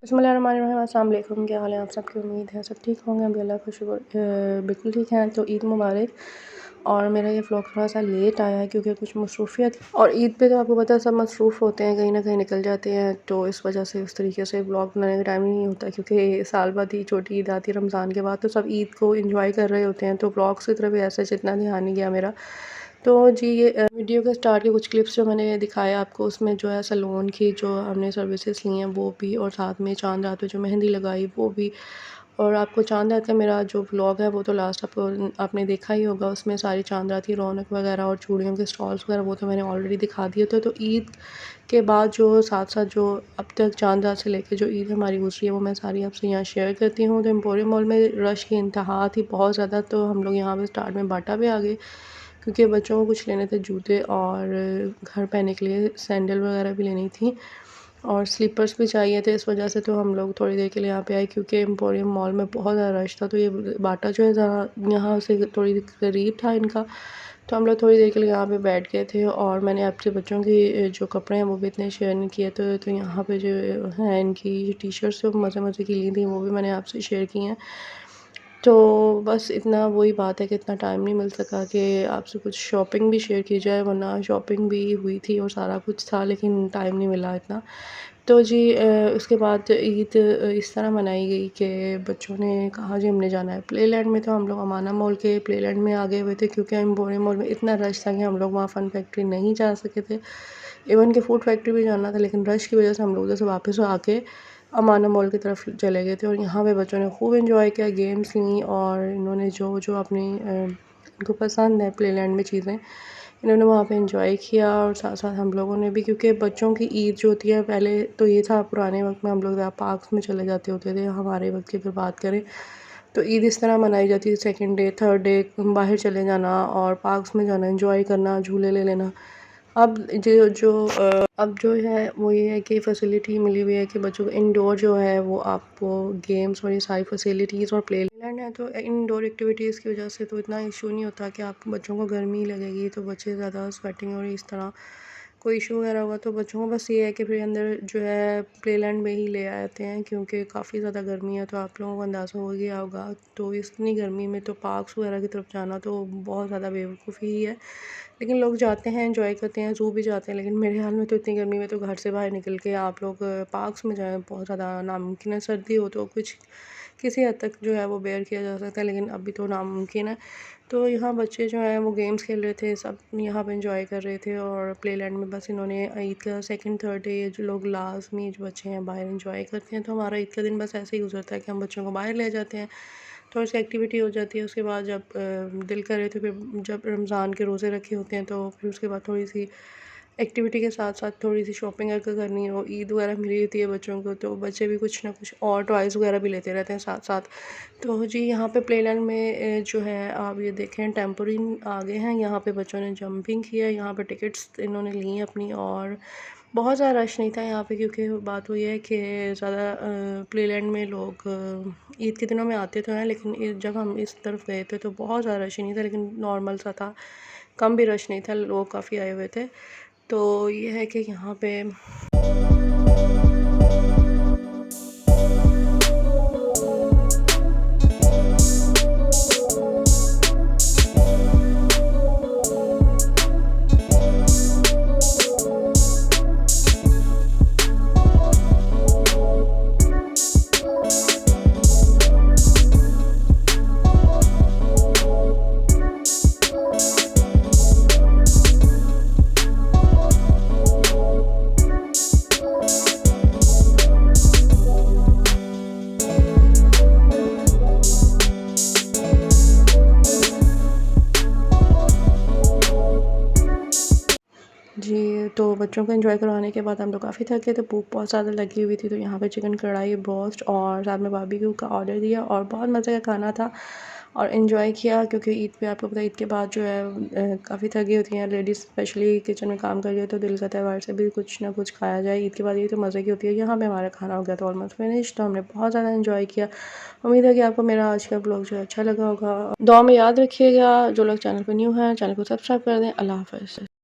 बिस्मिल्लाहिर्रहमानिर्रहीम, अस्सलाम वालेकुम। क्या हाल है आप सबकी? उम्मीद है सब ठीक होंगे। अभी अल्लाह का शुक्र बिल्कुल ठीक है। तो ईद मुबारक। और मेरा ये व्लॉग थोड़ा सा लेट आया है क्योंकि कुछ मसरूफियत, और ईद पे तो आपको पता है सब मसरूफ़ होते हैं, कहीं ना कहीं निकल जाते हैं, तो इस वजह से उस तरीके से व्लॉग बनाने का टाइम ही नहीं होता क्योंकि साल बाद ही छोटी ईद आती है रमज़ान के बाद, तो सब ईद को इंजॉय कर रहे होते हैं, तो व्लॉग्स की तरफ ऐसे जितना ध्यान नहीं गया मेरा। तो जी ये वीडियो के स्टार्ट के कुछ क्लिप्स जो मैंने दिखाया आपको, उसमें जो है सैलून की जो हमने सर्विसेज ली हैं वो भी, और साथ में चांद रात पे जो मेहंदी लगाई वो भी। और आपको चांद रात का मेरा जो व्लॉग है वो तो लास्ट आपको आपने देखा ही होगा, उसमें सारी चांद रात की रौनक वगैरह और चूड़ियों के स्टॉल्स वगैरह वो तो मैंने ऑलरेडी दिखा दिए थे। तो ईद के बाद जो साथ साथ जो अब तक चांद रात से लेकर जो ईद हमारी गुजरी है वो मैं सारी आपसे यहाँ शेयर करती हूँ। तो एम्पोरियम मॉल में रश की इंतहा थी बहुत ज़्यादा, तो हम लोग यहाँ पे स्टार्ट में बाटा पे आ गए क्योंकि बच्चों को कुछ लेने थे, जूते और घर पहनने के लिए सैंडल वगैरह भी लेनी थी और स्लीपर्स भी चाहिए थे। इस वजह से तो हम लोग थोड़ी देर के लिए यहाँ पे आए क्योंकि एम्पोरियम मॉल में बहुत ज़्यादा रश था। तो ये बाटा जो है ज़रा यहाँ से थोड़ी करीब था इनका, तो हम लोग थोड़ी देर के लिए यहाँ पे बैठ गए थे। और मैंने आपसे बच्चों की जो कपड़े हैं वो भी इतने शेयर नहीं किए, तो यहाँ पे जो हैं इनकी टी शर्ट्स जो मज़े मज़े की ली थी वो भी मैंने आपसे शेयर की हैं। तो बस इतना वही बात है कि इतना टाइम नहीं मिल सका कि आपसे कुछ शॉपिंग भी शेयर की जाए, वरना शॉपिंग भी हुई थी और सारा कुछ था, लेकिन टाइम नहीं मिला इतना। तो जी उसके बाद ईद इस तरह मनाई गई कि बच्चों ने कहा जी हमने जाना है प्लेलैंड में, तो हम लोग अमाना मॉल के प्लेलैंड में आ गए हुए थे क्योंकि एम्पोरियम मॉल में इतना रश था कि हम लोग वहाँ फ़न फैक्ट्री नहीं जा सके थे। इवन कि फ़ूड फैक्ट्री भी जाना था, लेकिन रश की वजह से हम लोग उधर से वापस आके अमाना मॉल की तरफ चले गए थे। और यहाँ पे बच्चों ने खूब एंजॉय किया, गेम्स लीं, और इन्होंने जो जो अपनी इनको पसंद है प्लेलैंड में चीज़ें, इन्होंने वहाँ पे एंजॉय किया। और साथ साथ हम लोगों ने भी, क्योंकि बच्चों की ईद जो होती है, पहले तो ये था पुराने वक्त में हम लोग पार्क्स में चले जाते होते थे, हमारे वक्त की अगर बात करें तो ईद इस तरह मनाई जाती है, सेकंड डे थर्ड डे बाहर चले जाना और पार्क्स में जाना, एंजॉय करना, झूले ले लेना। अब अब जो है वो ये है कि फ़ैसिलिटी मिली हुई है कि बच्चों को इंडोर जो है वो आपको गेम्स और ये सारी फैसिलिटीज़ और प्लेलैंड है, तो इंडोर एक्टिविटीज़ की वजह से तो इतना इशू नहीं होता कि आपको बच्चों को गर्मी लगेगी तो बच्चे ज़्यादा स्वेटिंग और इस तरह कोई इशू वगैरह हुआ तो बच्चों को बस ये है कि फिर अंदर जो है प्लेलैंड में ही ले आते हैं क्योंकि काफ़ी ज़्यादा गर्मी है। तो आप लोगों को अंदाज़ा हो गया होगा, तो इतनी गर्मी में तो पार्क्स वगैरह की तरफ जाना तो बहुत ज़्यादा बेवकूफ़ी ही है, लेकिन लोग जाते हैं, एंजॉय करते हैं, ज़ू भी जाते हैं। लेकिन मेरे ख्याल में तो इतनी गर्मी में तो घर से बाहर निकल के आप लोग पार्क्स में जाएँ बहुत ज़्यादा नामुमकिन है। सर्दी हो तो कुछ किसी हद तक जो है वो बेयर किया जा सकता है, लेकिन अभी तो नामुमकिन है। तो यहाँ बच्चे जो हैं वो गेम्स खेल रहे थे, सब यहाँ पे एंजॉय कर रहे थे, और प्लेलैंड में बस इन्होंने ईद का सेकंड थर्ड डे जो लोग लाजमी जो बच्चे हैं बाहर एंजॉय करते हैं, तो हमारा ईद का दिन बस ऐसे ही गुजरता है कि हम बच्चों को बाहर ले जाते हैं, थोड़ी सी एक्टिविटी हो जाती है। उसके बाद जब दिल करे तो फिर जब रमज़ान के रोज़े रखे होते हैं तो फिर उसके बाद थोड़ी सी एक्टिविटी के साथ साथ थोड़ी सी शॉपिंग अगर करनी हो, ईद वगैरह मिली होती है बच्चों को, तो बच्चे भी कुछ ना कुछ और टॉयज़ वगैरह भी लेते रहते हैं साथ साथ। तो जी यहाँ पे प्लेलैंड में जो है आप ये देखें टेम्पोरिन आगे हैं, यहाँ पे बच्चों ने जंपिंग किया, यहाँ पे टिकट्स इन्होंने ली अपनी, और बहुत ज़्यादा रश नहीं था यहाँ पे क्योंकि बात हुई है कि ज़्यादा प्लेलैंड में लोग ईद के दिनों में आते तो हैं, लेकिन जब हम इस तरफ गए थे तो बहुत ज़्यादा रश ही नहीं था, लेकिन नॉर्मल सा था, कम भी रश नहीं था, लोग काफ़ी आए हुए थे। तो ये है कि यहाँ पे जी, तो बच्चों को एंजॉय करवाने के बाद हम लोग काफ़ी थके थे, भूख बहुत ज़्यादा लगी हुई थी, तो यहाँ पे चिकन कढ़ाई ब्रोस्ट और साथ में बारबेक्यू का ऑर्डर दिया और बहुत मज़े का खाना था और एंजॉय किया क्योंकि ईद पे आपको पता है ईद के बाद जो है काफ़ी थकी होती हैं लेडीज़, स्पेशली किचन में काम कर रही है, तो दिल करता है बाहर से भी कुछ ना कुछ खाया जाए। ईद के बाद ये तो मज़े की होती है। यहाँ पे हमारा खाना हो गया था ऑलमोस्ट फिनिश, तो हमने बहुत ज़्यादा एंजॉय किया। उम्मीद है कि आपको मेरा आज का ब्लॉग जो है अच्छा लगा होगा। दुआ में याद रखिएगा। जो लोग चैनल पर न्यू हैं चैनल को सब्सक्राइब कर दें। अल्लाह हाफ़िज़।